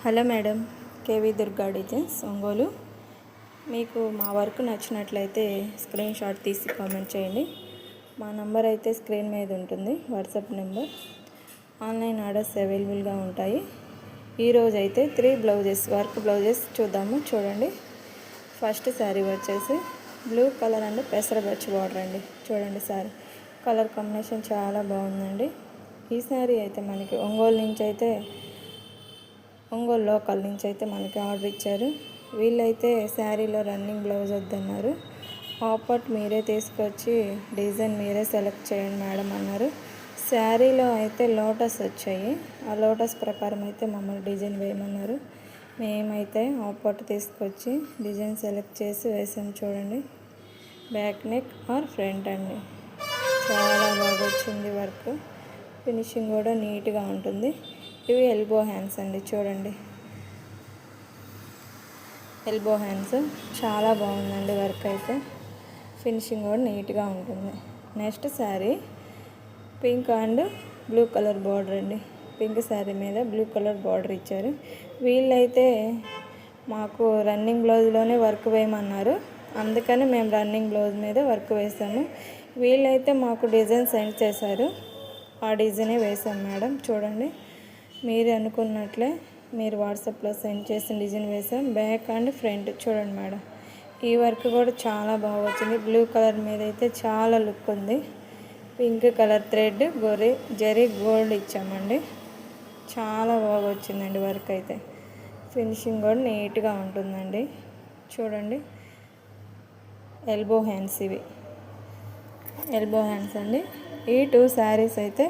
Hello madam, KV Durga designs Ongole. మీకు మా work నచ్చినట్లయితే స్క్రీన్ షాట్ తీసి కామెంట్ చేయండి. మా నంబర్ అయితే స్క్రీన్ మీద ఉంటుంది, వాట్సాప్ నెంబర్. ఆన్లైన్ ఆర్డర్స్ అవైలబుల్గా ఉంటాయి. ఈరోజు అయితే 3 వర్క్ బ్లౌజెస్ చూడండి. ఫస్ట్ శారీ వచ్చేసి బ్లూ కలర్ అండ్ పెసరపచ్చి బార్డర్ అండి. చూడండి, శారీ కలర్ కాంబినేషన్ చాలా బాగుందండి. ఈ శారీ అయితే మనకి ఒంగోలు లోకల్ నుంచి అయితే మనకి ఆర్డర్ ఇచ్చారు. వీళ్ళైతే శారీలో రన్నింగ్ బ్లౌజ్ వద్దన్నారు. ఆపట్ మీరే తీసుకొచ్చి డిజైన్ మీరే సెలెక్ట్ చేయండి మేడం అన్నారు. శారీలో అయితే లోటస్ వచ్చాయి. ఆ లోటస్ ప్రకారం అయితే మమ్మల్ని డిజైన్ వేయమన్నారు. మేమైతే ఆపట్ తీసుకొచ్చి డిజైన్ సెలెక్ట్ చేసి వేసాం. చూడండి, బ్యాక్ నెక్ ఆర్ ఫ్రంట్ అండి. చాలా బాగా వచ్చింది వర్క్. ఫినిషింగ్ కూడా నీట్గా ఉంటుంది. ఇవి ఎల్బో హ్యాండ్స్ అండి. చూడండి, ఎల్బో హ్యాండ్స్ చాలా బాగుందండి. వర్క్ అయితే ఫినిషింగ్ కూడా నీట్గా ఉంటుంది. Next sari pink and blue colour border అండి. పింక్ శారీ మీద బ్లూ కలర్ బార్డర్ ఇచ్చారు. వీళ్ళైతే మాకు రన్నింగ్ బ్లౌజ్లోనే వర్క్ వేయమన్నారు. అందుకని మేము రన్నింగ్ బ్లౌజ్ మీద వర్క్ వేసాము. వీళ్ళైతే మాకు డిజైన్ సెండ్ చేశారు. ఆ డిజైనే వేసాం మేడం. చూడండి, మీరు అనుకున్నట్లే మీరు వాట్సాప్లో సెండ్ చేసిన డిజైన్ వేసాం. బ్యాక్ అండ్ ఫ్రంట్ చూడండి మేడం. ఈ వర్క్ కూడా చాలా బాగా వచ్చింది. బ్లూ కలర్ మీద అయితే చాలా లుక్ ఉంది. Pink colour thread zari gold ఇచ్చామండి. చాలా బాగా వచ్చిందండి వర్క్ అయితే. ఫినిషింగ్ కూడా నీట్గా ఉంటుందండి. చూడండి, ఎల్బో హ్యాండ్స్, ఇవి ఎల్బో హ్యాండ్స్ అండి. ఈ 2 శారీస్ అయితే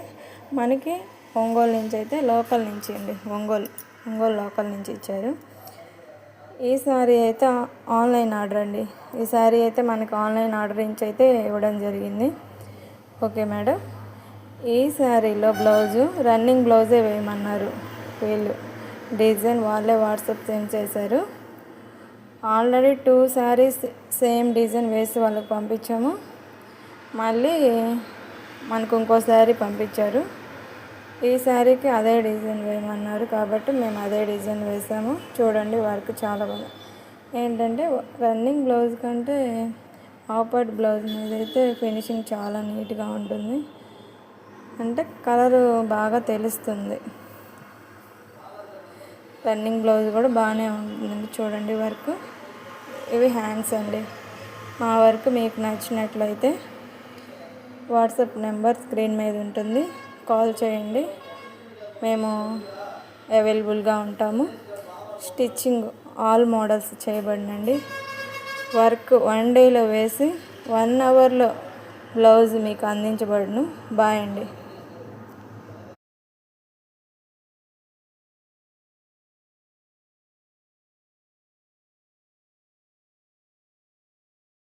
మనకి ఒంగోలు నుంచి అయితే లోకల్ నుంచి అండి, ఒంగోలు లోకల్ నుంచి ఇచ్చారు. ఈ శారీ అయితే ఆన్లైన్ ఆర్డర్ అండి. ఈ శారీ అయితే మనకి ఆన్లైన్ ఆర్డర్ నుంచి అయితే ఇవ్వడం జరిగింది. Okay madam. ఈ శారీలో బ్లౌజు రన్నింగ్ బ్లౌజే వేయమన్నారు. వీళ్ళు డిజైన్ వాళ్ళే వాట్సాప్ సెండ్ చేశారు. ఆల్రెడీ 2 శారీస్ సేమ్ డిజైన్ వేసి వాళ్ళకి పంపించాము. మళ్ళీ మనకు ఇంకో శారీ పంపించారు. ఈ శారీకి అదే డిజైన్ వేయమన్నారు కాబట్టి మేము అదే డిజైన్ వేసాము. చూడండి, వర్క్ చాలా బాగా ఏంటంటే రన్నింగ్ బ్లౌజ్ కంటే ఆపర్డ్ బ్లౌజ్ మీద అయితే ఫినిషింగ్ చాలా నీట్గా ఉంటుంది. అంటే కలరు బాగా తెలుస్తుంది. రన్నింగ్ బ్లౌజ్ కూడా బాగానే ఉంటుందండి. చూడండి వర్క్. ఇవి హ్యాండ్స్ అండి. మా వర్క్ మీకు నచ్చినట్లయితే వాట్సాప్ నెంబర్ స్క్రీన్ మీద ఉంటుంది, కాల్ చేయండి. మేము అవైలబుల్గా ఉంటాము. స్టిచ్చింగ్ ఆల్ మోడల్స్ చేయబడినండి. వర్క్ 1 డేలో వేసి 1 అవర్లో బ్లౌజ్ మీకు అందించబడును. బాయ్ అండి.